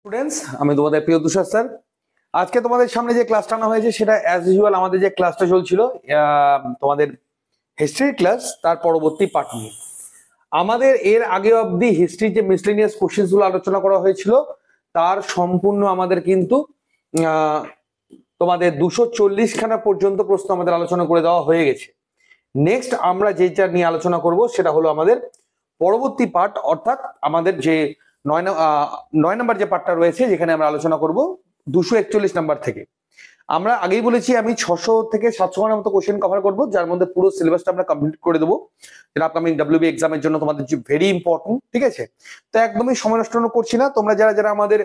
Students, আমি তোমাদের প্রিয় তুষার স্যার। আজকে তোমাদের সামনে যে ক্লাসটা আনা হয়েছে সেটা অ্যাজ ইউজুয়াল আমাদের যে ক্লাসটা চলছিল তোমাদের হিস্ট্রির ক্লাস, তার পরবর্তী পার্ট নিয়ে। আমাদের এর আগে অবধি হিস্ট্রির যে মিসলেনিয়াস কোশ্চেন্স গুলো আলোচনা করা হয়েছিল তার সম্পূর্ণ আমাদের কিন্তু তোমাদের 240 খানা পর্যন্ত প্রশ্ন আমাদের আলোচনা করে দেওয়া হয়ে গেছে। নেক্সট আমরা যেটা নিয়ে আলোচনা করব সেটা হলো আমাদের পরবর্তী পার্ট, অর্থাৎ আমাদের যে 9 নম্বর যে পার্টটা রয়েছে, যেখানে আমরা আলোচনা করব 241 নাম্বার থেকে। আমরা আগেই বলেছি আমি 600 থেকে 700 খানার মতো কোশ্চেন কভার করব, যার মধ্যে পুরো সিলেবাসটা আমরা কমপ্লিট করে দেবো, যেটা আপকামিং ডাব্লিউবি এক্সামের জন্য তোমাদের ভেরি ইম্পর্টেন্ট। ঠিক আছে, তো একদমই সময় নষ্ট করছি না। তোমরা যারা যারা আমাদের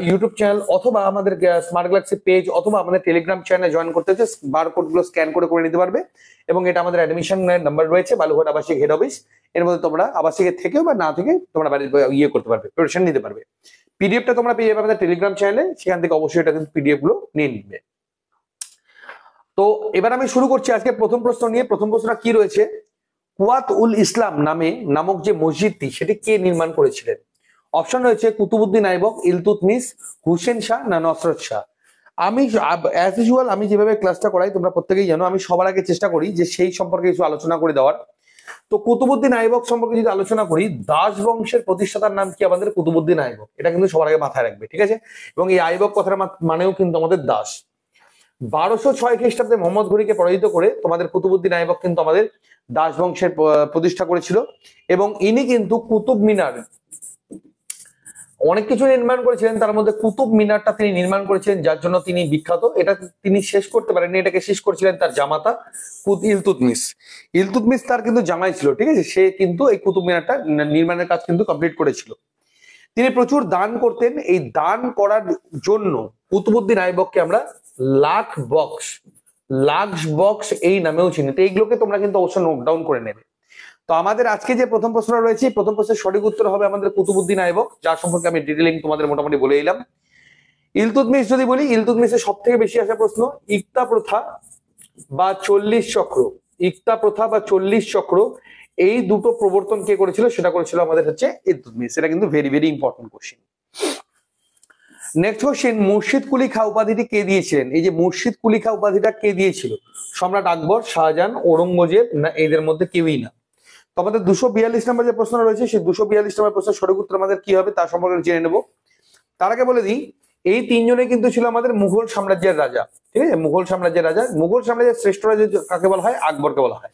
ইউটিউব চ্যানেল অথবা আমাদের স্মার্ট গ্যালাক্সি পেজ অথবা আমাদের টেলিগ্রাম চ্যানেলে জয়েন করতে হচ্ছে, বারকোড গুলো স্ক্যান করে নিতে পারবে। এবং এটা আমাদের অ্যাডমিশন নাম্বার রয়েছে বালুঘাট আবাসিক হেড অফিস। এর মধ্যে তোমরা আবাসিকের থেকেও বা না থেকে তোমরা ইয়ে করতে পারবে, প্রিপারেশন নিতে পারবে। পিডিএফটা তোমরা পেয়ে যাবে আমাদের টেলিগ্রাম চ্যানেলে, সেখান থেকে অবশ্যই এটা কিন্তু পিডিএফ গুলো নিয়ে নিবে। তো এবার আমি শুরু করছি আজকে প্রথম প্রশ্ন নিয়ে। প্রথম প্রশ্নটা কি রয়েছে, কুয়াত উল ইসলাম নামক যে মসজিদটি সেটি কে নির্মাণ করেছিলেন? অপশন রয়েছে কুতুবউদ্দিন আইবক, ইলতুৎমিশ, হুসেন শাহ না নসরত শাহ। আমি অ্যাজ ইউজুয়াল আমি যেভাবে ক্লাসটা করাই তোমরা প্রত্যেকেই জানো, আমি সবার আগে চেষ্টা করি যে সেই সম্পর্কে কিছু আলোচনা করে দেওয়ার। তো কুতুবউদ্দিন আইবক সম্পর্কে যদি আলোচনা করি, দাস বংশের প্রতিষ্ঠাতার নাম কি? আমাদের কুতুবউদ্দিন আইবক। এটা কিন্তু সবার আগে মাথায় রাখবে, ঠিক আছে? এবং এই আইবক কথার মানেও কিন্তু আমাদের দাস। 1206 খ্রিস্টাব্দে মোহাম্মদ ঘুরিকে পরাজিত করে তোমাদের কুতুবউদ্দিন আইবক কিন্তু আমাদের দাস বংশের প্রতিষ্ঠা করেছিল। এবং ইনি কিন্তু কুতুব মিনার অনেক কিছু নির্মাণ করেছিলেন, তার মধ্যে কুতুব মিনারটা তিনি নির্মাণ করেছিলেন, যার জন্য তিনি বিখ্যাত। এটা তিনি শেষ করতে পারেননি, এটাকে শেষ করেছিলেন তার জামাতা ইলতুৎমিশ। ইলতুৎমিশ তার কিন্তু জামাই ছিল, ঠিক আছে? সে কিন্তু এই কুতুব মিনারটা নির্মাণের কাজ কিন্তু কমপ্লিট করেছিল। তিনি প্রচুর দান করতেন। এই দান করার জন্য কুতুবউদ্দিন আইবককে আমরা লাক্স বক্স এই নামেও চিনি। তো এইগুলোকে তোমরা কিন্তু অবশ্যই নোট ডাউন করে নেবে। তো আমাদের আজকে যে প্রথম প্রশ্ন রয়েছে, প্রথম প্রশ্নের সঠিক উত্তর হবে আমাদের কুতুবউদ্দিন আইবক, যার সম্পর্কে আমি ডিটেইলিং তোমাদের মোটামুটি বলে দিলাম। ইলতুৎমিশ যদি বলি, ইলতুৎমিশের সব থেকে বেশি আসা প্রশ্ন ইকতা প্রথা বা 40 চক্র। ইকতা প্রথা বা 40 চক্র, এই দুটো প্রবর্তন কে করেছিল? সেটা করেছিল আমাদের হচ্ছে ইলতুৎমিশ। এটা কিন্তু very very important question. Next question, Murshid Quli Khan উপাধিটি কে দিয়েছিলেন? এই যে মুর্শিদ কুলি খাঁ উপাধিটা কে দিয়েছিল? সম্রাট আকবর, শাহজাহান, ঔরঙ্গজেব না এদের মধ্যে কেউই না? তো আমাদের 242 নম্বর যে প্রশ্ন রয়েছে, সেই 242 নম্বর প্রশ্নের সঠিক উত্তর আমাদের কি হবে তার সম্পর্কে জেনে নেব। তার আগে বলে দিই, এই তিনজনে কিন্তু ছিল আমাদের মুঘল সাম্রাজ্যের রাজা, ঠিক আছে? মুঘল সাম্রাজ্যের রাজা, মুঘল সাম্রাজ্যের শ্রেষ্ঠ রাজা কাকে বলা হয়? আকবরকে বলা হয়।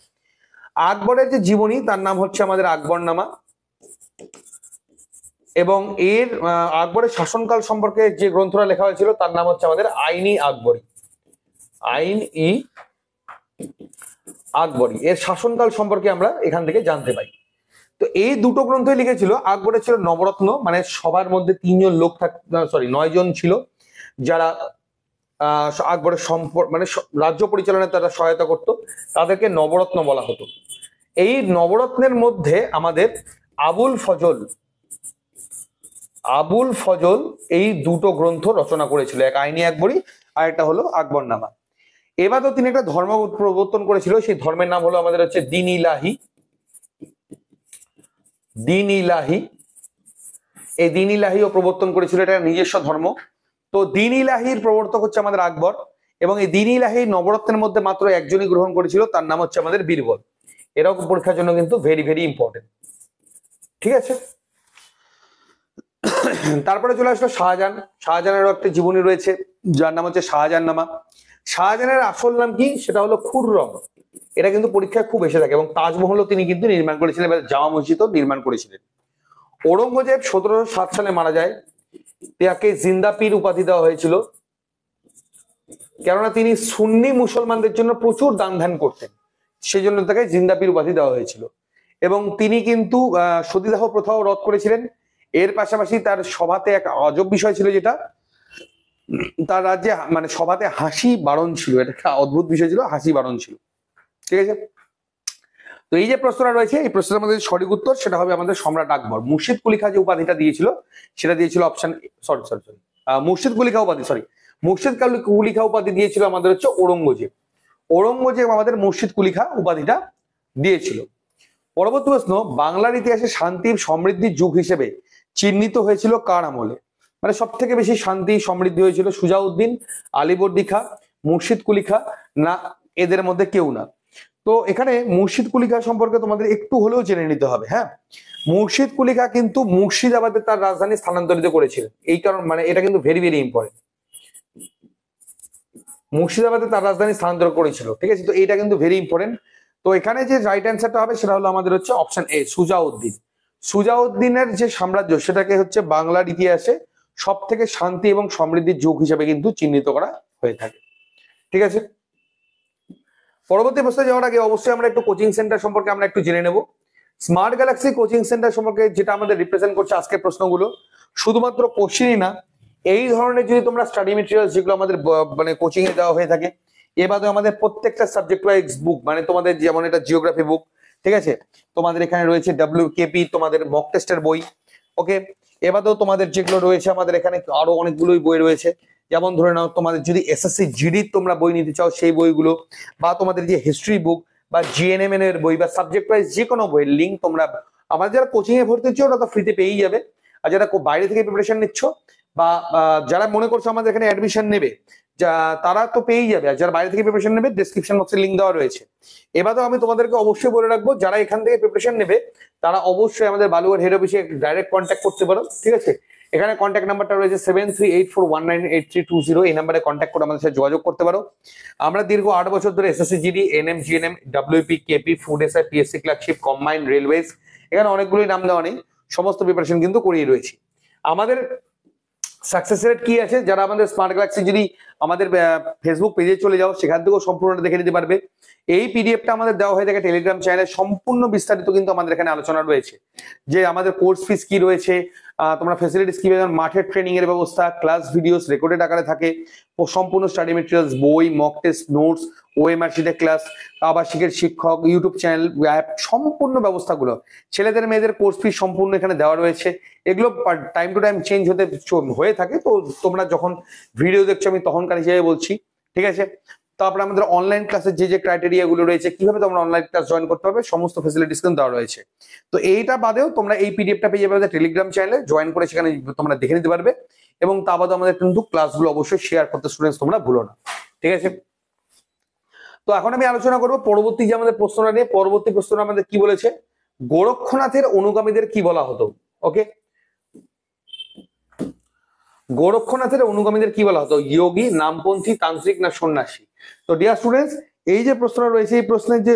আকবরের যে জীবনী তার নাম হচ্ছে আমাদের আকবরনামা। এবং এর আকবরের শাসনকাল সম্পর্কে যে গ্রন্থটা লেখা হয়েছিল তার নাম হচ্ছে আমাদের আইন-ই আকবরী। আইন-ই আকবরী এর শাসনকাল সম্পর্কে আমরা এখান থেকে জানতে পাই। তো এই দুটো গ্রন্থই লিখেছিল। আকবরের ছিল নবরত্ন, মানে সবার মধ্যে 3জন লোক 9 জন ছিল যারা আকবরের মানে রাজ্য পরিচালনায় তারা সহায়তা করত, তাদেরকে নবরত্ন বলা হতো। এই নবরত্নের মধ্যে আমাদের আবুল ফজল এই দুটো গ্রন্থ রচনা করেছিল, এক আইন-ই আকবরী আর একটা হলো আকবরনামা। এবার তো তিনি একটা ধর্ম প্রবর্তন করেছিল, সেই ধর্মের নাম হলো আমাদের হচ্ছে দ্বীন ইলাহি। এই দ্বীন ইলাহিও প্রবর্তন করেছিল, এটা নিজস্ব ধর্ম। তো দ্বীন ইলাহির প্রবর্তক হচ্ছে আমাদের আকবর। এবং এই দ্বীন ইলাহি নবরত্নের মধ্যে মাত্র একজনই গ্রহণ করেছিল, তার নাম হচ্ছে আমাদের বীরবল। এরাও পরীক্ষার জন্য কিন্তু ভেরি ভেরি ইম্পর্টেন্ট, ঠিক আছে? তারপরে চলে আসলো শাহজাহান। শাহজাহানেরও একটা জীবনী রয়েছে যার নাম হচ্ছে শাহজাহাননামা। শাহজাহানের আসল নাম কি? সেটা হলো খুররম। এটা কিন্তু পরীক্ষায় খুব এসে থাকে। এবং তাজমহলও তিনি কিন্তু নির্মাণ করেছিলেন, জামা মসজিদও নির্মাণ করেছিলেন। ঔরঙ্গজেব 1707 সালে মারা যায়। তাকে জিন্দা পীর উপাধি দেওয়া হয়েছিল, কেননা তিনি সুন্নি মুসলমানদের জন্য প্রচুর দান ধ্যান করতেন, সেই জন্য তাকে জিন্দা পীর উপাধি দেওয়া হয়েছিল। এবং তিনি কিন্তু সতীদাহ প্রথাও রদ করেছিলেন। এর পাশাপাশি তার সভাতে এক অজব বিষয় ছিল, যেটা তার রাজ্যে মানে সভাতে হাসি বারণ ছিল। এটা একটা অদ্ভুত বিষয় ছিল, হাসি বারণ ছিল, ঠিক আছে? তো এই যে প্রশ্নটা রয়েছে, এই প্রশ্নের মধ্যে সঠিক উত্তর সেটা হবে আমাদের সম্রাট আকবর। মুর্শিদ কুলি খাঁ যে উপাধিটা দিয়েছিল সেটা দিয়েছিল অপশন মুর্শিদ কুলি খাঁ উপাধি দিয়েছিল আমাদের হচ্ছে ঔরঙ্গজেব। আমাদের মুর্শিদ কুলি খাঁ উপাধিটা দিয়েছিল। পরবর্তী প্রশ্ন, বাংলার ইতিহাসে শান্তির সমৃদ্ধির যুগ হিসেবে চিহ্নিত হয়েছিল কার আমলে? মানে সব থেকে বেশি শান্তি সমৃদ্ধি হয়েছিল সুজাউদ্দিন, আলীবর্দী খাঁ, মুর্শিদ কুলি খাঁ, না এদের মধ্যে কেউ না। তো এখানে মুর্শিদ কুলি খাঁ সম্পর্কে তোমাদের একটু হলেও জেনে নিতে হবে। হ্যাঁ, মুর্শিদ কুলি খাঁ কিন্তু মুর্শিদাবাদে তার রাজধানী স্থানান্তরিত করেছিলেন, এই কারণ মানে এটা কিন্তু ভেরি ভেরি ইম্পর্টেন্ট। মুর্শিদাবাদে তার রাজধানী স্থানান্তর করেছিল, ঠিক আছে, তো এইটা কিন্তু ভেরি ইম্পর্টেন্ট। তো এখানে যে রাইট অ্যান্সারটা হবে সেটা হলো আমাদের হচ্ছে অপশন এ, সুজাউদ্দিন। সুজাউদ্দিনের যে সাম্রাজ্য সেটাকে হচ্ছে বাংলার ইতিহাসে সব থেকে শান্তি এবং সমৃদ্ধির যুগ হিসেবে কিন্তু চিহ্নিত করা হয়ে থাকে। ঠিক আছে, পরবর্তী প্রশ্নে যাওয়ার আগে অবশ্যই আমরা একটু কোচিং সেন্টার সম্পর্কে আমরা একটু জেনে নেব। স্মার্ট গ্যালাক্সি কোচিং সেন্টার সম্পর্কে যেটা আমাদের রিপ্রেজেন্ট করছে আজকের প্রশ্নগুলো, শুধুমাত্র কোশ্চেনই না, এই ধরনের যদি তোমরা স্টাডি মেটেরিয়াল যেগুলো আমাদের মানে কোচিং এ দেওয়া হয়ে থাকে, এ বাদে আমাদের প্রত্যেকটা সাবজেক্ট ওয়াইজ বুক, মানে তোমাদের যেমন এটা জিওগ্রাফি বুক, ঠিক আছে, তোমাদের এখানে রয়েছে WKP তোমাদের মক টেস্টের বই, ওকে, এবারেও তোমাদের যেগুলো রয়েছে আমাদের এখানে আরো অনেকগুলোই বই রয়েছে, যেমন ধরে নাও তোমাদের যদি SSC GD তোমরা বই নিতে চাও সেই বইগুলো, বা তোমাদের যে হিস্ট্রি বুক বা GNMN এর বই বা সাবজেক্ট ওয়াইজ যে কোনো বইয়ের লিঙ্ক তোমরা আমাদের যারা কোচিং এ ভর্তি হচ্ছে ওরা তো ফ্রিতে পেয়েই যাবে, আর যারা বাইরে থেকে প্রিপারেশন নিচ্ছ বা যারা মনে করছো আমাদের এখানে অ্যাডমিশন নেবে তারা তো পেয়েই যাবে, আর যারা বাইরে থেকে প্রিপারেশন নেবে ডেসক্রিপশন বক্সে লিঙ্ক দেওয়া রয়েছে। এবারেও আমি তোমাদেরকে অবশ্যই বলে রাখবো যারা এখান থেকে প্রিপারেশন নেবে তারা অবশ্যই আমাদের বালুঘাট হেড অফিসে ডাইরেক্ট কন্ট্যাক্ট করতে পারো, ঠিক আছে, এখানে কন্ট্যাক্ট নাম্বারটা রয়েছে 7384198320, এই নাম্বারে কন্ট্যাক্ট করে আমাদের সাথে যোগাযোগ করতে পারো। আমরা দীর্ঘ 8 বছর ধরে SSC GD, NM GNM, WP KP, food SI, PSC clerkship, combined, railways, এখানে অনেকগুলোই নাম দেওয়া নেই, সমস্ত প্রিপারেশন কিন্তু করিয়ে রয়েছি। আমাদের সাকসেস রেট কি আছে, যারা আমাদের স্মার্ট গ্যালাক্সি যদি আমাদের ফেসবুক পেজে চলে যাও সেখান থেকেও সম্পূর্ণ দেখে নিতে পারবে। এই পিডিএফটা আমাদের দেওয়া হয়ে থাকে টেলিগ্রাম চ্যানেলে, সম্পূর্ণ বিস্তারিত কিন্তু আমাদের এখানে আলোচনা রয়েছে, যে আমাদের কোর্স ফিস কি রয়েছে, তোমরা ফ্যাসিলিটিস কি পাবে, মাঠের ট্রেনিং এর ব্যবস্থা, ক্লাস ভিডিওস রেকর্ডেড আকারে থাকে, সম্পূর্ণ স্টাডি মেটেরিয়ালস, বই, মক টেস্ট, নোটস, OMR শিটের ক্লাস, আবাসিকের শিক্ষক, ইউটিউব চ্যানেল, অ্যাপ, সম্পূর্ণ ব্যবস্থাগুলো, ছেলেদের মেয়েদের কোর্স ফি সম্পূর্ণ এখানে দেওয়া রয়েছে। এগুলো টাইম টু টাইম চেঞ্জ হয়ে থাকে, তো তোমরা যখন ভিডিও দেখছো আমি তখনকার হিসেবে বলছি, ঠিক আছে। তারপরে আমাদের অনলাইন ক্লাসের যে ক্রাইটেরিয়া গুলো রয়েছে, কিভাবে তোমরা অনলাইন ক্লাস জয়েন করতে পারবে, সমস্ত ফেসিলিটিস কিন্তু দেওয়া রয়েছে। তো এইটা বাদেও তোমরা এই পিডিএফটা পেয়ে যাবে টেলিগ্রাম চ্যানেলে, জয়েন করে সেখানে তোমরা দেখে নিতে পারবে, এবং তা বাদেও আমাদের কিন্তু ক্লাসগুলো অবশ্যই শেয়ার করতে স্টুডেন্টস তোমরা ভুলো না, ঠিক আছে। তো এখন আমি আলোচনা করবো পরবর্তী যে আমাদের প্রশ্নটা নিয়ে। পরবর্তী প্রশ্নটা আমাদের কি বলেছে, গোরক্ষনাথের অনুগামীদের কি বলা হতো, ওকে, গোরক্ষনাথের অনুগামীদের কি বলা হতো, যোগী, নামপন্থী, তান্ত্রিক, না সন্ন্যাসী। তো ডিয়ার স্টুডেন্টস, এই যে প্রশ্নটা রয়েছে, এই প্রশ্নের যে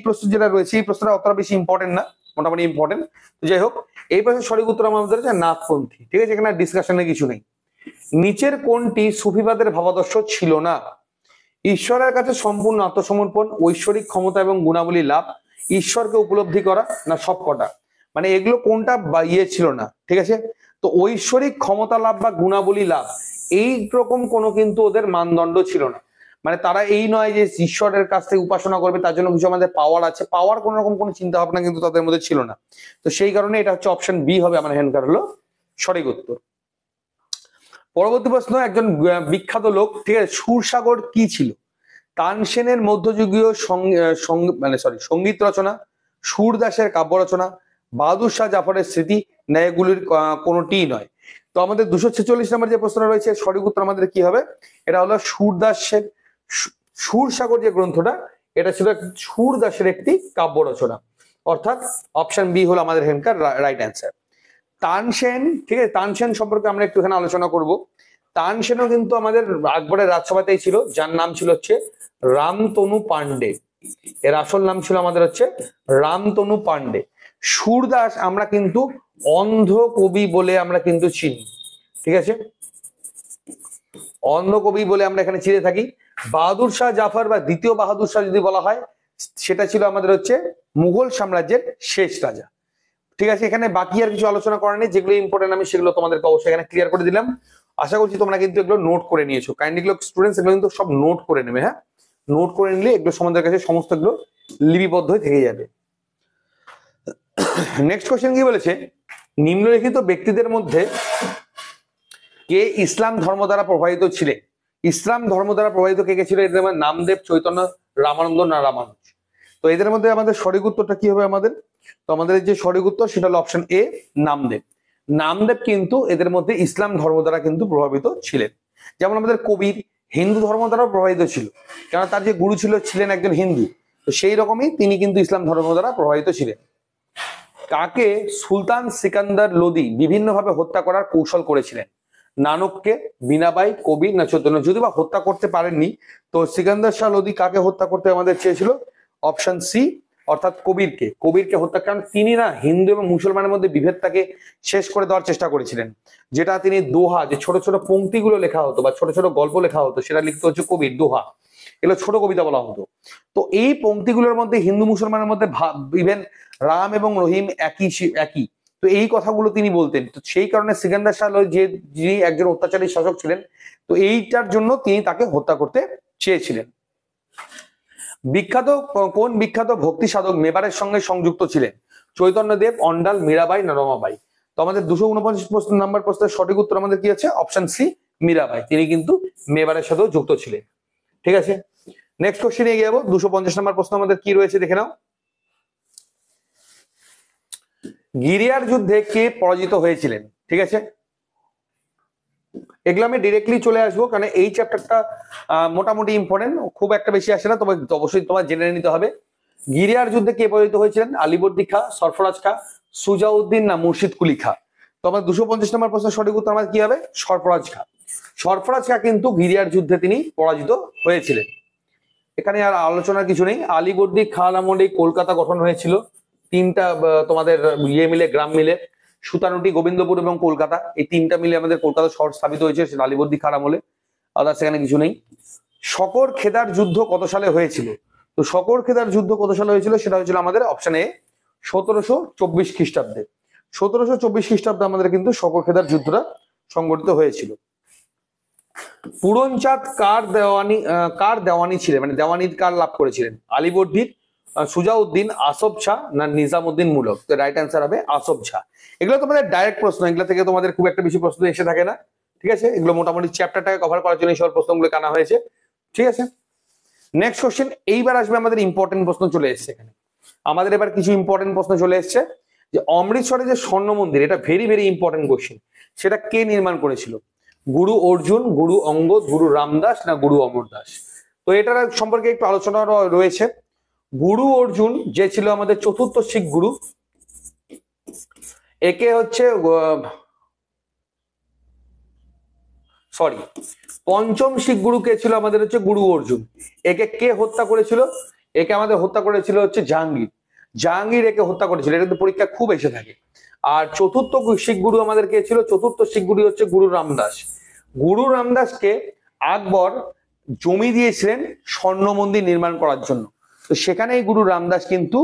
প্রশ্ন যেটা রয়েছে, এই প্রশ্নটা অতটা বেশি ইম্পর্টেন্ট না, মোটামুটি ইম্পর্টেন্ট। তো যাই হোক, এই প্রশ্নের সঠিক উত্তর আমাদের হচ্ছে নাথপন্থী, ঠিক আছে, এখানে ডিসকাশনের কিছু নেই। নিচের কোনটি সুফিবাদের ভাবাদর্শ ছিল না, ঈশ্বরের কাছে সম্পূর্ণ আত্মসমর্পণ, ঐশ্বরিক ক্ষমতা এবং গুণাবলী লাভ, ঈশ্বরকে উপলব্ধি করা, না সবকটা। মানে এগুলো কোনটা বা ছিল না, ঠিক আছে। তো ঐশ্বরিক ক্ষমতা লাভ বা গুণাবলী লাভ এই রকম কোনো কিন্তু ওদের মানদণ্ড ছিল না, মানে তারা এই নয় যে ঈশ্বরের কাছ থেকে উপাসনা করবে তার জন্য কিছু আমাদের পাওয়ার আছে, পাওয়ার কোন রকম কোনো চিন্তা ভাবনা কিন্তু তাদের মধ্যে ছিল না। তো সেই কারণে এটা হচ্ছে অপশন বি হবে আমার এখানকার হলো সঠিক উত্তর। পরবর্তী প্রশ্ন, একজন বিখ্যাত লোক, ঠিক আছে, সুরসাগর কি ছিল, তানসেনের মধ্যযুগীয় সঙ্গীত রচনা, সুরদাসের কাব্য রচনা, বাহাদুর শাহ জাফরের স্মৃতি, না এগুলির কোনোটিই নয়। তো আমাদের 246 নম্বর যে প্রশ্ন রয়েছে সঠিক উত্তর আমাদের কি হবে, এটা হলো সুরদাসের সুরসাগর যে গ্রন্থটা, এটা ছিল সুরদাসের একটি কাব্য রচনা, অর্থাৎ অপশন বি হলো আমাদের এখানকার রাইট অ্যান্সার। তানসেন, ঠিক আছে, তানসেন সম্পর্কে আমরা একটু এখানে আলোচনা করব। তানসেনও কিন্তু আমাদের আকবরের রাজসভাতেই ছিল, যার নাম ছিল হচ্ছে রামতনু পান্ডে, এর আসল নাম ছিল আমাদের হচ্ছে রামতনু পান্ডে। সুরদাস আমরা কিন্তু অন্ধ কবি বলে আমরা কিন্তু চিনি, ঠিক আছে, অন্ধ কবি বলে আমরা এখানে চিনে থাকি। বাহাদুর শাহ জাফর বা দ্বিতীয় বাহাদুর শাহ যদি বলা হয়, সেটা ছিল আমাদের হচ্ছে মুঘল সাম্রাজ্যের শেষ রাজা, ঠিক আছে। এখানে বাকি আর কিছু আলোচনা করার নেই, যেগুলো ইম্পর্টেন্ট আমি সেগুলো তোমাদেরকে অবশ্যই এখানে ক্লিয়ার করে দিলাম। আশা করছি তোমরা কিন্তু এগুলো নোট করে নিয়েছো, কাইন্ডলি এগুলো স্টুডেন্টস এগুলো কিন্তু সব নোট করে নেবে, হ্যাঁ, নোট করে নিলে এগুলো তোমাদের কাছে সমস্ত এগুলো লিপিবদ্ধ হয়ে থেকে যাবে। নেক্সট কোশ্চেন কি বলেছে, নিম্নলিখিত ব্যক্তিদের মধ্যে কে ইসলাম ধর্ম দ্বারা প্রভাবিত ছিলেন, ইসলাম ধর্ম দ্বারা প্রভাবিত কে কে ছিল, এদের মধ্যে নামদেব, চৈতন্য, রামানন্দ, না রামানুজ। তো এদের মধ্যে আমাদের সঠিক উত্তরটা কি হবে আমাদের, তো আমাদের যে সঠিক উত্তর সেটা হলো অপশন এ, নামদেব। নামদেব কিন্তু এদের মধ্যে ইসলাম ধর্ম দ্বারা কিন্তু প্রভাবিত ছিলেন। যেমন আমাদের কবির হিন্দু ধর্ম দ্বারা প্রভাবিত ছিল, কেন তার যে গুরু ছিলেন একজন হিন্দু, তো সেই রকমই তিনি কিন্তু ইসলাম ধর্ম দ্বারা প্রভাবিত ছিলেন। কাকে সুলতান সিকান্দার লোদি বিভিন্নভাবে হত্যা করার কৌশল করেছিলেন? নানককে, বিনাবাই, কবির না চৈতন্য? যদি বা হত্যা করতে পারেননি, তো সিকান্দার শাহ লোদি কাকে হত্যা করতে আমাদের চেয়েছিল? অপশন সি, অর্থাৎ কবিরকে। কবিরকে হত্যা, কারণ তিনি না হিন্দু এবং মুসলমানের মধ্যে বিভেদটাকে শেষ করে দেওয়ার চেষ্টা করেছিলেন। যেটা তিনি দোহা, যে ছোট ছোট পংক্তিগুলো লেখা হতো বা ছোট ছোট গল্প লেখা হতো, সেটা লিখতে হচ্ছে কবির দোহা, এগুলো ছোট কবিতা বলা হতো। তো এই পংক্তিগুলোর মধ্যে হিন্দু মুসলমানের মধ্যে ইভেন রাম এবং রহিম একই, তো এই কথাগুলো তিনি বলতেন। তো সেই কারণে সিকান্দার শাহ যে যিনি একজন অত্যাচারী শাসক ছিলেন, তো এইটার জন্য তিনি তাকে হত্যা করতে চেয়েছিলেন। কোন বিখ্যাত ভক্তি সাধক মেবারের সঙ্গে সংযুক্ত ছিলেন? চৈতন্যদেব, অন্ডাল, মীরাবাই না রমাবাই? তো আমাদের 249 নম্বর প্রশ্নের সঠিক উত্তর আমাদের কি আছে? Option C, Mirabai. তিনি কিন্তু মেবারের সাথেও যুক্ত ছিলেন। ঠিক আছে, নেক্সট কোশ্চেনে এগিয়ে যাবো। 250 নম্বর প্রশ্ন আমাদের কি রয়েছে দেখে নাও। গিরিয়ার যুদ্ধে কে পরাজিত হয়েছিলেন? ঠিক আছে, এগুলো আমি ডিরেক্টলি চলে আসবো, কারণ এই চ্যাপ্টারটা মোটামুটি ইম্পর্টেন্ট, খুব একটা বেশি আসে না, তবে অবশ্যই তোমার জেনে নিতে হবে। গিরিয়ার যুদ্ধে কে পরাজিত হয়েছিলেন? আলীবর্দী খাঁ, সরফরাজ খাঁ, সুজাউদ্দিন না মুর্শিদ কুলি খাঁ? তো আমার 250 নম্বর প্রশ্নের সঠিক উত্তর আমার কি হবে? সরফরাজ খাঁ। সরফরাজ খাঁ কিন্তু গিরিয়ার যুদ্ধে তিনি পরাজিত হয়েছিলেন। এখানে আর আলোচনার কিছু নেই। আলীবর্দী খাঁ আমলে কলকাতা গঠন হয়েছিল, তিনটা তোমাদের মিলে, গ্রাম মিলে, সুতানুটি, গোবিন্দপুর এবং কলকাতা, এই তিনটা মিলে আমাদের কলকাতা শহর স্থাপিত হয়েছে সেটা আলীবর্দী খাঁ আমলে। আদার সেখানে কিছু নেই। শকর খেদার যুদ্ধ কত সালে হয়েছিল? তো শকর খেদার যুদ্ধ কত সালে হয়েছিল? সেটা হয়েছিল আমাদের অপশন এ 1724 খ্রিস্টাব্দে। 1724 খ্রিস্টাব্দে আমাদের কিন্তু শকর খেদার যুদ্ধটা সংগঠিত হয়েছিল। পুরনচাঁদ কার দেওয়ানি ছিলেন, মানে দেওয়ানি কার লাভ করেছিলেন? আলীবর্দীর, সুজাউদ্দিন, আসফ শাহ না নিজামুদ্দিন মুলক? তো রাইট অ্যান্সার হবে আসফ শাহ। এগুলো তোমাদের ডাইরেক্ট প্রশ্ন, এগুলো থেকে তোমাদের খুব একটা বেশি প্রশ্ন এসে থাকে না। ঠিক আছে, এগুলো মোটামুটি চ্যাপ্টারটাকে কভার করার জন্য সব প্রশ্নগুলো কানা হয়েছে। ঠিক আছে, নেক্সট কোশ্চেন। এইবার আসবে আমাদের ইম্পর্টেন্ট প্রশ্ন চলে এসছে এখানে। আমাদের এবার কিছু ইম্পর্টেন্ট প্রশ্ন চলে এসছে, যে অমৃতসরে যে স্বর্ণ মন্দির, এটা ভেরি ভেরি ইম্পর্টেন্ট কোশ্চেন, সেটা কে নির্মাণ করেছিল? গুরু অর্জুন, গুরু অঙ্গদ, গুরু রামদাস না গুরু অমরদাস? তো এটার সম্পর্কে একটু আলোচনা রয়েছে। গুরু অর্জুন যে ছিল আমাদের চতুর্থ শিখ গুরু, একে হচ্ছে পঞ্চম শিখ গুরু কে ছিল আমাদের? হচ্ছে গুরু অর্জুন। একে কে হত্যা করেছিল? একে আমাদের হত্যা করেছিল হচ্ছে জাহাঙ্গীর। জাহাঙ্গীর একে হত্যা করেছিল, এটা কিন্তু পরীক্ষা খুব এসে থাকে। আর চতুর্থ শিখ গুরু আমাদের কে ছিল? চতুর্থ শিখ গুরু হচ্ছে গুরু রামদাস। গুরু রামদাসকে আকবর জমি দিয়েছিলেন স্বর্ণ মন্দির নির্মাণ করার জন্য। তো সেখানে গুরু রামদাস কিন্তু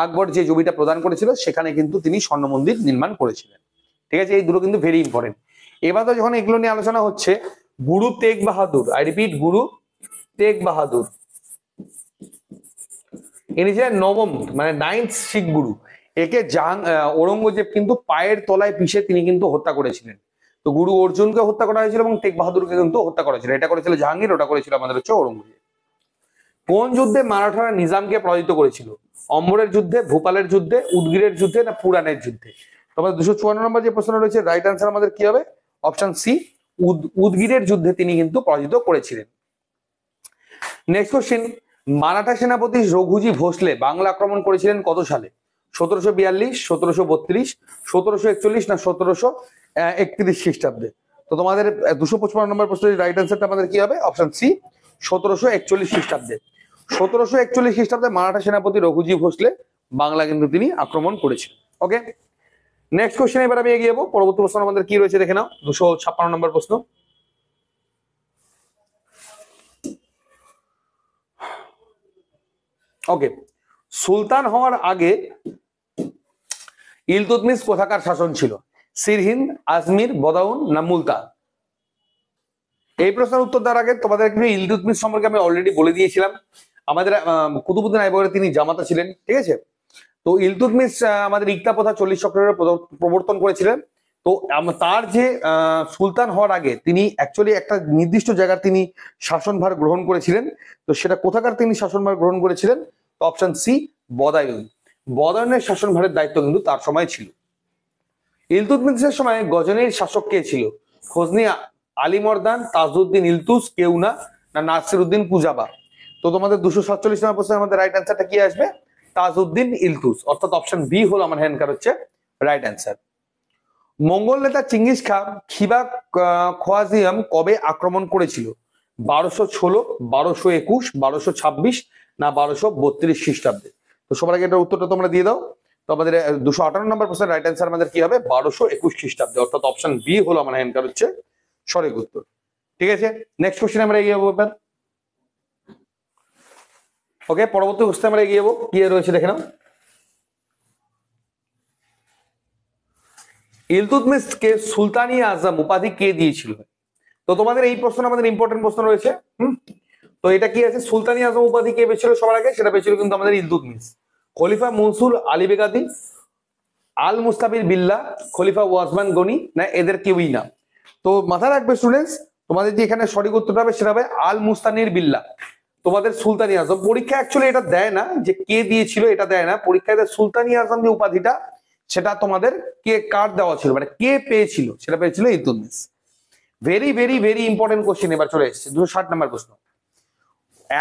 আকবর যে জমিটা প্রদান করেছিল, সেখানে কিন্তু তিনি স্বর্ণ মন্দির নির্মাণ করেছিলেন। ঠিক আছে, এই দুটো কিন্তু ভেরি ইম্পর্টেন্ট। এবার তো যখন এগুলো নিয়ে আলোচনা হচ্ছে, গুরু তেগ বাহাদুর, আই রিপিট, গুরু তেগ বাহাদুর, ইনি ছিলেন নবম, মানে 9th শিখ গুরু। একে ঔরঙ্গজেব কিন্তু পায়ের তলায় পিষে তিনি কিন্তু হত্যা করেছিলেন। তো গুরু অর্জুনকে হত্যা করা হয়েছিল এবং তেগ বাহাদুরকে কিন্তু হত্যা করা হয়েছিল। এটা করেছিল জাহাঙ্গীর, ওটা করেছিল আমাদের হচ্ছে ঔরঙ্গজেব। কোন যুদ্ধে মারাঠারা নিজামকে পরাজিত করেছিল? অম্বরের যুদ্ধে, ভোপালের যুদ্ধে, উদগিরের যুদ্ধে না পুরানের যুদ্ধে? তোমাদের 254 নম্বর যে প্রশ্ন রয়েছে, রাইট আনসার আমাদের কি হবে? অপশন সি, উদগিরের যুদ্ধে তিনি কিন্তু পরাজিত করেছিলেন। Next question. মারাঠা সেনাপতি রঘুজি ভোসলে বাংলা আক্রমণ করেছিলেন কত সালে? 1742, 1732, 1741 না 1731 খ্রিস্টাব্দে? তো তোমাদের 255 নম্বর প্রশ্নের রাইট আনসারটা আমাদের কি হবে? অপশন সি, 1741 খ্রিস্টাব্দে। 1741 খ্রিস্টাব্দে মারাঠা সেনাপতি রঘুজি ভোসলে বাংলা কিন্তু তিনি আক্রমণ করেছিলেন। ওকে, নেক্সট কোশ্চেন এবার আমি এগিয়ে যাবো। পরবর্তী প্রশ্ন আমাদের কি রয়েছে দেখে নাও। 256 নম্বর প্রশ্ন। ওকে, সুলতান হওয়ার আগে ইলতুৎমিশ কোথাকার শাসন ছিল? সিরহিন্দ, আজমির, বদাউন না মুলতান? এই প্রশ্নের উত্তর দেওয়ার আগে তোমাদের ইলতুৎমিশ সম্পর্কে আমি অলরেডি বলে দিয়েছিলাম। আমাদের কুতুবউদ্দিন আইবকের তিনি জামাতা ছিলেন। ঠিক আছে, তো ইলতুৎমিশ আমাদের ইকতা প্রথা 40 চক্রের প্রবর্তন করেছিলেন। তো তার যে সুলতান হওয়ার আগে তিনি অ্যাকচুয়ালি একটা নির্দিষ্ট জায়গার তিনি শাসনভার গ্রহণ করেছিলেন। তো সেটা কোথাকার তিনি শাসনভার গ্রহণ করেছিলেন? তো অপশন সি, বদায়ুন। বদায়ুনের শাসনভারের দায়িত্ব কিন্তু তার সময় ছিল। ইলতুৎমিশের সময় গজনির শাসক কে ছিল? গজনি আলীবর্দী, তাজউদ্দিন ইলতুস, কেউ না নাসিরউদ্দিন কুজাবা? তো তোমাদের 247 নম্বর প্রশ্নের আমাদের রাইট অ্যান্সারটা কি আসবে? তাজউদ্দিন ইলতুস, অর্থাৎ অপশন বি হলো আমার হ্যান্ডকার হচ্ছে রাইট অ্যান্সার। মঙ্গল নেতা চিঙ্গিস খান খিবা খোয়াজিয়াম কবে আক্রমণ করেছিল? 1216, 1221, 1226 না 1232 খ্রিস্টাব্দে? তো সবার আগে এটার উত্তরটা তোমরা দিয়ে দাও। তো আমাদের 258 নম্বর প্রশ্নের রাইট অ্যান্সার আমাদের কি হবে? 1221 খ্রিস্টাব্দে, অর্থাৎ অপশন বি হলো আমার হ্যান্ডকার হচ্ছে সঠিক উত্তর। ঠিক আছে, নেক্সট কোশ্চেন আমরা এগিয়ে যাবো এবার। ওকে, পরবর্তী কোশ্চেন আমরা এগিয়ে যাবো। কি রয়েছে দেখে নাও। ইলতুৎমিশকে সুলতানি আজম উপাধি কে দিয়েছিল? তো তোমাদের এই প্রশ্ন আমাদের ইম্পর্টেন্ট প্রশ্ন রয়েছে। তো এটা কি আছে? সুলতানি আজম উপাধি কে পেয়েছিল সবার আগে? সেটা পেয়েছিল কিন্তু আমাদের ইলতুৎমিশ। খলিফা মনসুর আলী বেগাদি, আল মুস্তাফির বিল্লাহ, খলিফা ওয়াসমান গনি না এদের কেউই না? তো মাথায় রাখবে স্টুডেন্টস, তোমাদের যে এখানে সঠিক উত্তরটা হবে সেটা হবে আল মুস্তানির বিল্লাহ। তোমাদের সুলতানি আজম পরীক্ষা অ্যাকচুয়ালি এটা দেয় না যে কে দিয়েছিল, এটা দেয় না পরীক্ষায়। সুলতানি আজম যে উপাধিটা সেটা তোমাদের কে কার দেওয়া ছিল, মানে কে পেয়েছিল, সেটা পেয়েছিল Iltutmish. Very very very important question এবার চলে এসেছে। 260 নম্বর প্রশ্ন।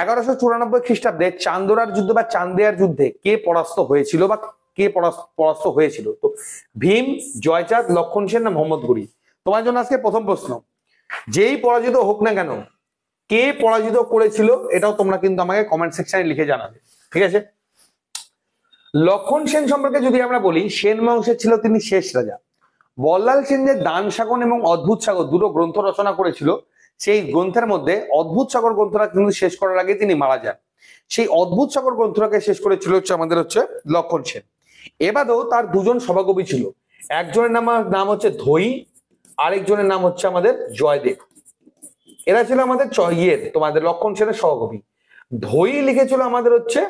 1194 খ্রিস্টাব্দে চান্দোরার যুদ্ধ বা চান্দেয়ার যুদ্ধে কে পরাস্ত হয়েছিল বা কে পরাস্ত হয়েছিল? তো ভীম, জয়চাঁদ, লক্ষণ সেন না মোহাম্মদ ঘুরি? তোমার জন্য আজকে প্রথম প্রশ্ন, যেই পরাজিত হোক না কেন কে পরাজিত করেছিল এটাও তোমরা কিন্তু আমাকে কমেন্ট সেকশনে লিখে জানাবে। ঠিক আছে, লক্ষণ সেন সম্পর্কে যদি আমরা বলি, সেন বংশের ছিল তিনি শেষ রাজা। বল্লাল সেন যে দান সাগর এবং অদ্ভুত সাগর দুটো গ্রন্থ রচনা করেছিল, সেই গ্রন্থের মধ্যে অদ্ভুত সাগর গ্রন্থটা কিন্তু শেষ করার আগে তিনি মারা যান। সেই অদ্ভুত সাগর গ্রন্থটাকে শেষ করেছিল হচ্ছে আমাদের হচ্ছে লক্ষণ সেন। এবারেও তার দুজন সভাকবি ছিল, একজনের নাম হচ্ছে ধৈ, আরেকজনের নাম হচ্ছে আমাদের জয়দেব। এরা ছিল আমাদের তোমাদের লক্ষণ সেনের সহকবি। ধৈ লিখেছিল আমাদের হচ্ছে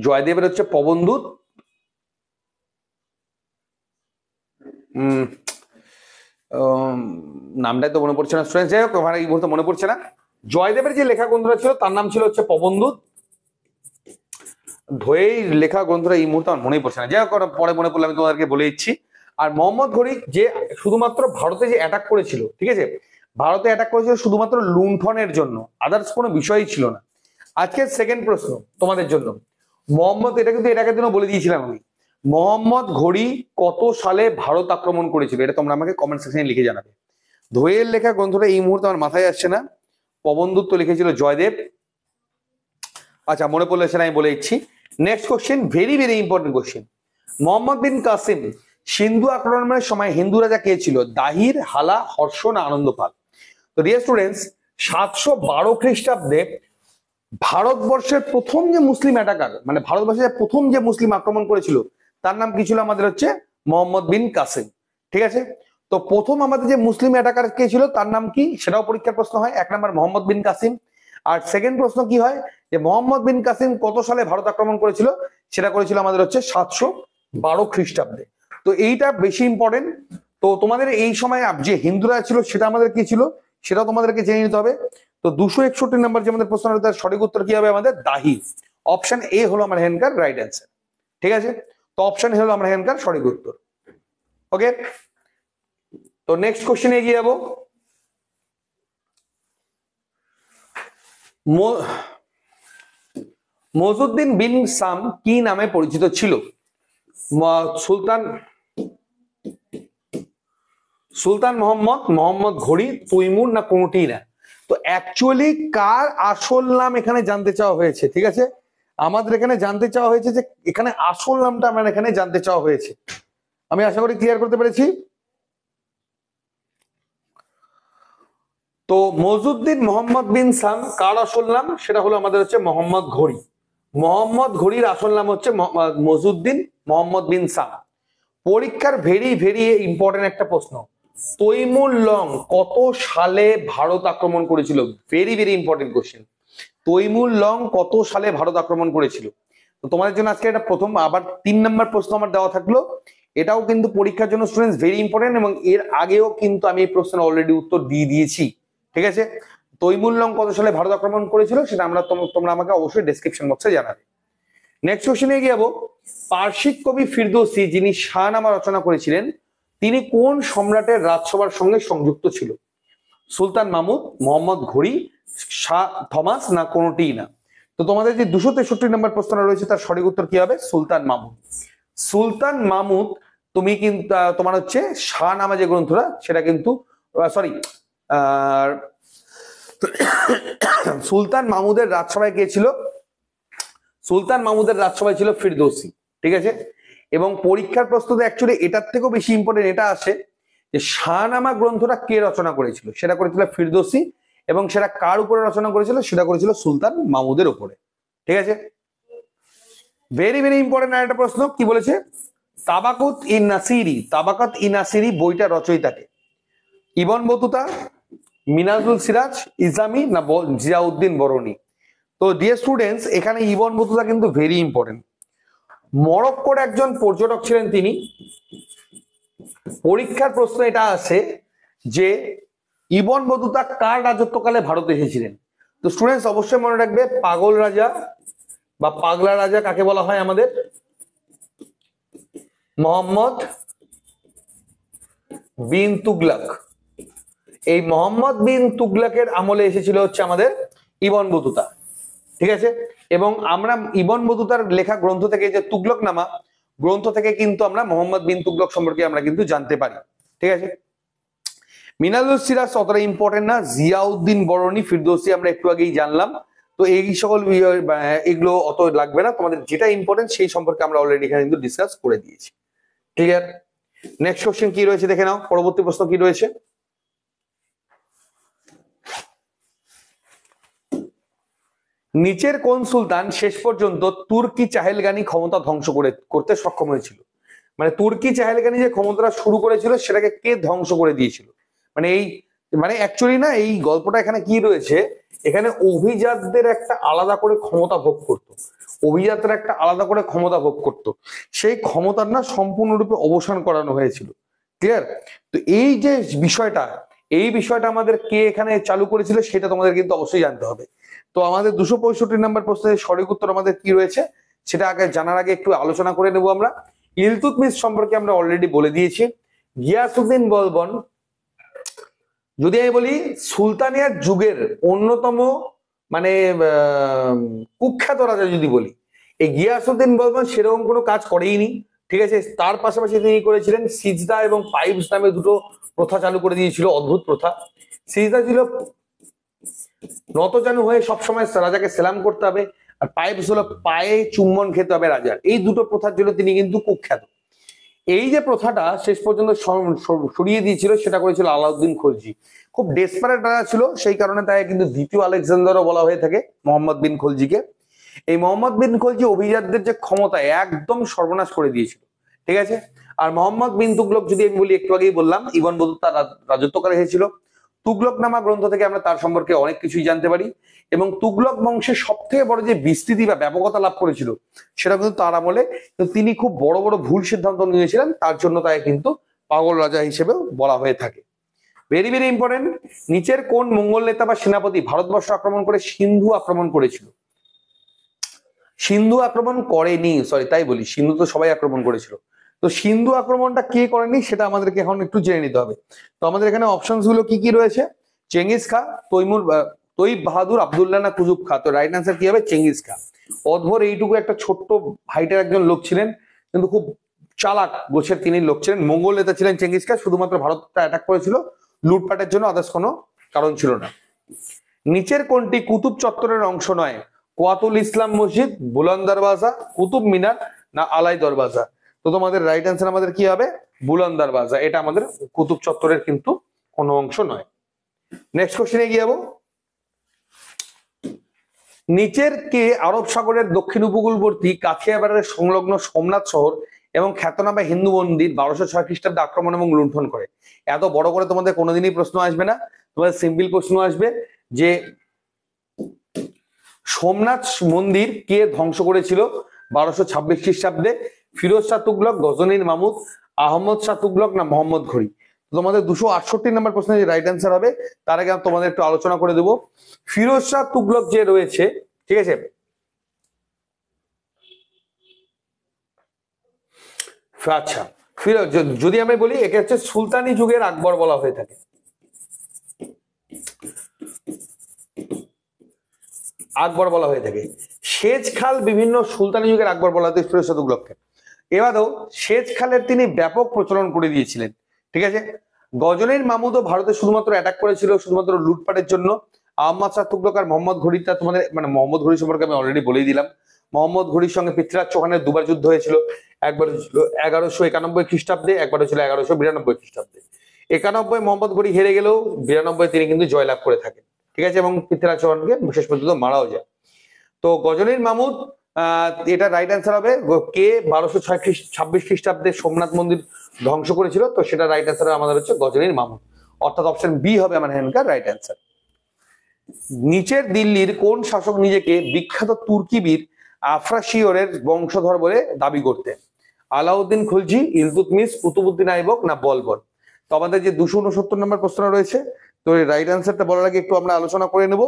জয়দেবের হচ্ছে পবনদূত, নামটাই তো মনে পড়ছে না স্টুডেন্ট, যাই হোক ওখানে এই মুহূর্তে মনে পড়ছে না। জয়দেবের যে লেখা গ্রন্থটা ছিল তার নাম ছিল হচ্ছে পবনদূত। ধৈয়ের লেখা গ্রন্থটা এই মুহূর্তে আমার মনেই পড়ছে না, যাই হোক পরে মনে পড়লে আমি তোমাদেরকে বলে দিচ্ছি। আর মোহাম্মদ ঘুরি যে শুধুমাত্র ভারতে যে অ্যাটাক করেছিল, ঠিক আছে, ভারতে অ্যাটাক করেছিল শুধুমাত্র লুণ্ঠনের জন্য, আদার্স কোনো বিষয়ই ছিল না। আজকের সেকেন্ড প্রশ্ন তোমাদের জন্য, মোহাম্মদ, এটা কিন্তু এর আগের দিনও বলে দিয়েছিলাম আমি, মোহাম্মদ ঘুরি কত সালে ভারত আক্রমণ করেছিল? এটা তোমরা আমাকে কমেন্ট সেকশনে লিখে জানাবে। ধৈয়ের লেখা গ্রন্থটা এই মুহূর্তে আমার মাথায় আসছে না। পবনদূত তো লিখেছিল জয়দেব। আচ্ছা, মনে পড়লে সেটা আমি বলে দিচ্ছি। Next question, very very important question. Mohammad bin Qasim Sindhu আক্রমণের সময় হিন্দু রাজা কে ছিল? দাহির, হালা, হর্ষ না আনন্দপাল? তো ডিয়ার স্টুডেন্টস, 712 খ্রিস্টাব্দে ভারতবর্ষের প্রথম যে মুসলিম অ্যাটাকার, মানে ভারতবর্ষের প্রথম যে মুসলিম আক্রমণ করেছিল তার নাম কি ছিল? আমাদের হচ্ছে মোহাম্মদ বিন কাসিম। ঠিক আছে, তো প্রথম আমাদের যে মুসলিম অ্যাটাকার কে ছিল তার নাম কি, সেটাও পরীক্ষার প্রশ্ন হয়। 1 নম্বর মোহাম্মদ বিন কাসিম। আর সেকেন্ড প্রশ্ন কি হয় যে মোহাম্মদ বিন কাসিম কত সালে ভারত আক্রমণ করেছিল? সেটা করেছিল আমাদের হচ্ছে 712 খ্রিস্টাব্দে। তো এইটা বেশি ইম্পর্টেন্ট। তো তোমাদের এই সময় যে হিন্দুরা ছিল সেটা আমাদের কি ছিল সেটাও তোমাদেরকে জেনে নিতে হবে। তো 261 নম্বর যে আমাদের প্রশ্ন, তার সঠিক উত্তর কি হবে? আমাদের দাহি। অপশন এ হলো আমার হ্যান্ডকার রাইট অ্যান্সার। ঠিক আছে, তো অপশন এ হলো আমার হ্যান্ডকার সঠিক উত্তর। ওকে, তো নেক্সট কোশ্চেনে এগিয়ে যাবো। মজুদ্দিন বিন সাম কি নামে পরিচিত ছিল? সুলতান মোহাম্মদ, মোহাম্মদ ঘুরি, তৈমুর না কোনটি না? তো অ্যাকচুয়ালি কার আসল নাম এখানে জানতে চাওয়া হয়েছে? ঠিক আছে, আমাদের এখানে জানতে চাওয়া হয়েছে যে এখানে আসল নামটা আমার এখানে জানতে চাওয়া হয়েছে। আমি আশা করি ক্লিয়ার করতে পেরেছি। তো মজুদ্দিন মোহাম্মদ বিন সাম কার আসল নাম? সেটা হলো আমাদের হচ্ছে মোহাম্মদ ঘুরি। মোহাম্মদ ঘুরির আসল নাম হচ্ছে মজুদ্দিন মোহাম্মদ বিন সাম। পরীক্ষার ভেরি ভেরি ইম্পর্টেন্ট একটা প্রশ্ন, তৈমুর লং কত সালে ভারত আক্রমণ করেছিল? Very very important question. Timur Lang কত সালে ভারত আক্রমণ করেছিল? তো তোমাদের জন্য আজকে এটা প্রথম, আবার 3 নম্বর প্রশ্ন আমার দেওয়া থাকলো। এটাও কিন্তু পরীক্ষার জন্য স্টুডেন্টস ভেরি ইম্পর্টেন্ট, এবং এর আগেও কিন্তু আমি এই প্রশ্নের অলরেডি উত্তর দিয়ে দিয়েছি। ঠিক আছে, তৈমুর লং কত সালে ভারত আক্রমণ করেছিল সেটা তোমরা আমাকে অবশ্যই ডেসক্রিপশন বক্সে জানাবে। নেক্সট কোশ্চেনে এগিয়ে যাবো। পার্সিক কবি ফিরদৌসী যিনি শাহনামা রচনা করেছিলেন তিনি কোন সম্রাটের রাজসভার সঙ্গে সংযুক্ত ছিল? সুলতান মাহমুদ, মোহাম্মদ ঘুরি, শাহ থমাস, না কোনোটিই না? তো তোমাদের যে 263 নম্বর প্রশ্নটা রয়েছে তার সঠিক উত্তর কি হবে? সুলতান মাহমুদ। সুলতান মাহমুদ তুমি কিন্তু তোমার হচ্ছে শাহনামা যে গ্রন্থটা সেটা কিন্তু সরি সুলতান মাহমুদের রাজসভায় কে ছিল? সুলতান মাহমুদের রাজসভায় ছিল ফিরদৌসী, ঠিক আছে। এবং পরীক্ষার প্রশ্নে অ্যাকচুয়ালি এটার থেকেও বেশি ইম্পর্টেন্ট এটা আসে যে শাহনামা গ্রন্থটা কে রচনা করেছিল? সেটা করেছিল ফিরদৌসী, এবং সেটা কার উপরে রচনা করেছিল? সেটা করেছিল সুলতান মাহমুদের উপরে, ঠিক আছে। ভেরি ভেরি ইম্পর্টেন্ট একটা প্রশ্ন, কি বলেছে? তাবাকাত ই নাসিরি বইটা রচয়িতাকে? ইবন বতুতা, মিনাজুল সিরাজ, ইসলামী, না জিয়াউদ্দিন বরনি? তো ডিয়ার স্টুডেন্টস, এখানে ইবন বতুতা কিন্তু ভেরি ইম্পর্টেন্ট। মরক্কোর একজন পর্যটক ছিলেন তিনি। পরীক্ষার প্রশ্ন এটা আছে যে ইবন বতুতা কার রাজত্বকালে ভারতে এসেছিলেন? তো স্টুডেন্টস অবশ্যই মনে রাখবে, পাগল রাজা বা পাগলা রাজা কাকে বলা হয় আমাদের? মোহাম্মদ বিন তুগলক। এই মোহাম্মদ বিন তুগলকের আমলে এসেছিল হচ্ছে আমাদের ইবন বতুতা, ঠিক আছে। এবং আমরা ইবন বতুতার লেখা গ্রন্থ থেকে, যে তুগলকনামা গ্রন্থ থেকে কিন্তু আমরা মোহাম্মদ বিন তুগলক সম্পর্কে আমরা কিন্তু জানতে পারি, ঠিক আছে। মিনাজুল সিরাজ অতটা ইম্পর্টেন্ট না। জিয়াউদ্দিন বরনি, ফিরদৌসী আমরা একটু আগেই জানলাম। তো এই সকল এগুলো অত লাগবে না, তোমাদের যেটা ইম্পর্টেন্ট সেই সম্পর্কে আমরা অলরেডি এখানে কিন্তু ডিসকাস করে দিয়েছি, ক্লিয়ার? নেক্সট কোশ্চেন কি রয়েছে দেখে নাও, পরবর্তী প্রশ্ন কি রয়েছে। নিচের কোন সুলতান শেষ পর্যন্ত তুর্কি চাহেলগানি ক্ষমতা ধ্বংস করতে সক্ষম হয়েছিল? মানে তুর্কি চাহেলগানি যে ক্ষমতাটা শুরু করেছিল সেটাকে কে ধ্বংস করে দিয়েছিল? মানে অ্যাকচুয়ালি না, এই গল্পটা এখানে কি রয়েছে, এখানে অভিজাতদের একটা আলাদা করে ক্ষমতা ভোগ করতো, অভিজাতরা একটা আলাদা করে ক্ষমতা ভোগ করত, সেই ক্ষমতার না সম্পূর্ণরূপে অবসান করানো হয়েছিল, ক্লিয়ার? তো এই যে বিষয়টা, এই বিষয়টা আমাদের কে এখানে চালু করেছিল সেটা তোমাদের কিন্তু অবশ্যই জানতে হবে। তো আমাদের 265 নম্বর প্রশ্নের সঠিক উত্তর আমাদের কি রয়েছে সেটা আগে জানার আগে একটু আলোচনা করে নেব আমরা। ইলতুৎমিশ সম্পর্কে আমরা অলরেডি বলে দিয়েছি। গিয়াসউদ্দিন বলবন, যদি আমি বলি সুলতানিয়ার যুগের অন্যতম মানে কুখ্যাত রাজা যদি বলি, এই গিয়াসউদ্দিন বলবন সেরকম কোনো কাজ করেইনি, ঠিক আছে। তার পাশাপাশি তিনি করেছিলেন সিজদা এবং পাইপস নামে দুটো প্রথা চালু করে দিয়েছিল, অদ্ভুত প্রথা। সিজদা ছিল নতজানু হয়ে সবসময় রাজাকে সেলাম করতে হবে, আর পাইপস হলো পায়ে চুম্বন খেতে হবে রাজার। এই দুটো প্রথার জন্য তিনি কিন্তু কুখ্যাত। এই যে প্রথাটা শেষ পর্যন্ত সরিয়ে দিয়েছিল সেটা করেছিল আলাউদ্দিন খলজি। খুব ডেসপারেট রাজা ছিল, সেই কারণে তাই কিন্তু দ্বিতীয় আলেকজান্ডারও বলা হয়ে থাকে মোহাম্মদ বিন খলজিকে। এই মোহাম্মদ বিন খলজি অভিজাতদের যে ক্ষমতা একদম সর্বনাশ করে দিয়েছিল, ঠিক আছে। আর মোহাম্মদ বিন তুগলক যদি আমি বলি, একটু আগেই বললাম ইবন বতুতা রাজত্বকালে হয়েছিল। তুগলকনামা গ্রন্থ থেকে আমরা তার সম্পর্কে অনেক কিছুই জানতে পারি, এবং তুগলক বংশের সব থেকে বড় যে বিস্তৃতি বা ব্যাপকতা লাভ করেছিল সেটা কিন্তু তার আমলে। তিনি খুব বড় বড় ভুল সিদ্ধান্ত নিয়েছিলেন, তার জন্য তাই কিন্তু পাগল রাজা হিসেবেও বলা হয়ে থাকে। ভেরি ভেরি ইম্পর্টেন্ট, নিচের কোন মঙ্গল নেতা বা সেনাপতি ভারতবর্ষ আক্রমণ করে সিন্ধু আক্রমণ করেছিল? সিন্ধু আক্রমণ করেনি, সরি তাই বলি, সিন্ধু তো সবাই আক্রমণ করেছিল। তো সিন্ধু আক্রমণটা কে করেনি সেটা আমাদেরকে এখন একটু জেনে নিতে হবে। তো আমাদের এখানে অপশনস গুলো কি কি রয়েছে? চেঙ্গিস খা, তৈব বাহাদুর, আব্দুল্লাহ, না কুতুব খা? তো রাইট আনসার কি হবে? চেঙ্গিস খা। অধর এইটুকু একটা ছোট্ট হাইটের একজন লোক ছিলেন, কিন্তু খুব চালাক গোছের তিনি লোক ছিলেন। মঙ্গল নেতা ছিলেন চেঙ্গিস খা, শুধুমাত্র ভারতটা অ্যাটাক করেছিল লুটপাটের জন্য, আদার্স কোনো কারণ ছিল না। নিচের কোনটি কুতুব চত্বরের অংশ নয়? কোয়াতুল ইসলাম মসজিদ, বুলন্দ দরওয়াজা, কুতুব মিনার, না আলাই দরওয়াজা? তো তোমাদের রাইট অ্যান্সার আমাদের কি হবে? বুলন্দ দরওয়াজা। এটা আমাদের কুতুব চত্বরের কিন্তু কোনো অংশ নয়। নেক্সট কোশ্চেনে গিয়ে যাবো। নিচের কে আরব সাগরের দক্ষিণ উপকূলবর্তী কাথিয়াবাড়ের সংলগ্ন সোমনাথ শহর এবং খ্যাতনামা হিন্দু মন্দির 1206 খ্রিস্টাব্দে আক্রমণ এবং লুণ্ঠন করে? এত বড় করে তোমাদের কোনোদিনই প্রশ্ন আসবে না, তোমাদের সিম্পল প্রশ্ন আসবে যে সোমনাথ মন্দির কে ধ্বংস করেছিল 1226 খ্রিস্টাব্দে? ফিরোজ শাহ তুগলক, গজনীর মাহমুদ, আহমদ শাহ তুগলক, না মোহাম্মদ ঘুরি? তোমাদের 268 নম্বর প্রশ্নের যে রাইট অ্যান্সার হবে তার আগে তোমাদের একটু আলোচনা করে দেবো। ফিরোজ শাহ তুগলক যে রয়েছে, ঠিক আছে, আচ্ছা, যদি আমি বলি একে হচ্ছে সুলতানি যুগের আকবর বলা হয়ে থাকে। আকবর বলা হয়ে থাকে। সেচ খাল বিভিন্ন সুলতানি যুগের আকবর বলা হতো ষোড়শ শতকে। এবারেও সেচ খালের তিনি ব্যাপক প্রচলন করে দিয়েছিলেন। ঠিক আছে, গজনীর মামুদও ভারতে শুধুমাত্র অ্যাটাক করেছিল শুধুমাত্র লুটপাটের জন্য। আহমদ শাহ তুগলক আর মোহাম্মদ ঘুরিটা তোমাদের মানে মোহাম্মদ ঘুরি সম্পর্কে আমি অলরেডি বলেই দিলাম। মোহাম্মদ ঘুরির সঙ্গে পৃথ্বীরাজ চৌহানের দুবার যুদ্ধ হয়েছিল। একবার ছিল 1191 খ্রিস্টাব্দে, একবার ছিল 1192 খ্রিস্টাব্দে। 91 মোহাম্মদ ঘুরি হেরে গেলেও 92 তিনি কিন্তু জয়লাভ করে থাকেন। ঠিক আছে, এবং পৃথ্বীরাজ চৌহানকে শেষ পর্যন্ত মারাও যায়। তো গজনীর মামুদ এটা রাইট অ্যান্সার হবে। কে 1226 খ্রিস্টাব্দে সোমনাথ মন্দির ধ্বংস করেছিল, তো সেটা রাইট অ্যান্সার আমাদের হচ্ছে গজনীর মামুদ, অর্থাৎ অপশন বি হবে আমার এখানকার রাইট অ্যান্সার। নিচের দিল্লির কোন শাসক নিজেকে বিখ্যাত তুর্কি বীর আফরাশিয়রের বংশধর বলে দাবি করতেন? আলাউদ্দিন খলজি, ইলতুৎমিশ, কুতুবুদ্দিন আইবক না বলবন? তো আমাদের যে 269 নম্বর প্রশ্ন রয়েছে, তো এই রাইট অ্যান্সারটা বলার আগে একটু আমরা আলোচনা করে নেব।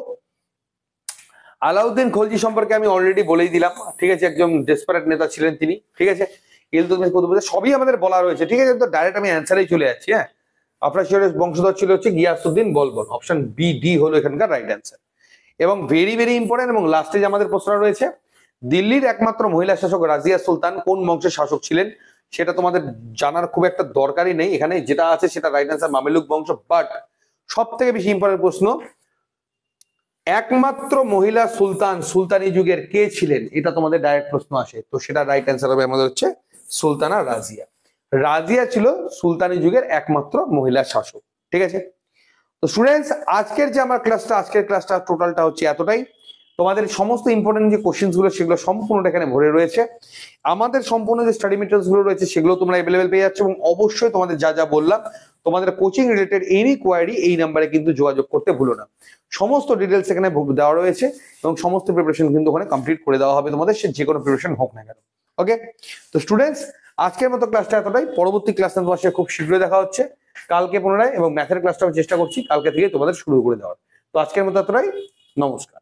আলাউদ্দিন খলজি সম্পর্কে আমি অলরেডি বলেই দিলাম। ঠিক আছে, একজন ডেসপারেট নেতা ছিলেন তিনি। ঠিক আছে, ইলতুৎমিশ, কুতুবুদ্দিন সবই আমাদের বলা রয়েছে। ঠিক আছে, তো ডাইরেক্ট আমি অ্যান্সারেই চলে যাচ্ছি। হ্যাঁ, আফরাশিয়রের বংশধর ছিল হচ্ছে Giasuddin Balban. Option B D হলো এখানকার রাইট অ্যান্সার। এবং ভেরি ভেরি ইম্পর্টেন্ট, এবং লাস্টে যে আমাদের প্রশ্ন রয়েছে, দিল্লির একমাত্র মহিলা শাসক রাজিয়া সুলতান কোন বংশের শাসক ছিলেন? সেটা তোমাদের জানার খুব একটা দরকারই নেই, এখানে যেটা আছে সেটা রাইট অ্যান্সার মামেলুক বংশ। বাট সব থেকে বেশি ইম্পর্টেন্ট প্রশ্ন, একমাত্র মহিলা সুলতান সুলতানি যুগের কে ছিলেন? এটা তোমাদের ডাইরেক্ট প্রশ্ন আসে, তো সেটা রাইট অ্যান্সার হবে আমাদের হচ্ছে সুলতানা রাজিয়া। রাজিয়া ছিল সুলতানি যুগের একমাত্র মহিলা শাসক। ঠিক আছে, তো স্টুডেন্টস আজকের যে আমার ক্লাসটা টোটালটা হচ্ছে এতটাই। তোমাদের সমস্ত ইম্পর্টেন্ট যে কোশ্চেন্স গুলো সেগুলো সম্পূর্ণটা এখানে ভরে রয়েছে। আমাদের সম্পূর্ণ যে স্টাডি মেটেরিয়ালস গুলো রয়েছে সেগুলো তোমরা অ্যাভেলেবেল পেয়ে যাচ্ছ, এবং অবশ্যই তোমাদের যা যা বললাম তোমাদের কোচিং রিলেটেড এনি কোয়ারি এই নাম্বারে কিন্তু যোগাযোগ করতে ভুলো না। সমস্ত ডিটেলস এখানে দেওয়া রয়েছে, এবং সমস্ত প্রিপারেশন কিন্তু ওখানে কমপ্লিট করে দেওয়া হবে তোমাদের, সে যে কোনো প্রিপারেশন হোক না কেন। ওকে, তো স্টুডেন্টস আজকের মতো ক্লাসটা এতটাই। পরবর্তী ক্লাসটা তোমার সাথে খুব শীঘ্রই দেখা হচ্ছে কালকে পুনরায়, এবং ম্যাথের ক্লাসটা আমি চেষ্টা করছি কালকে থেকে তোমাদের শুরু করে দেওয়ার। তো আজকের মতো এতটাই, নমস্কার।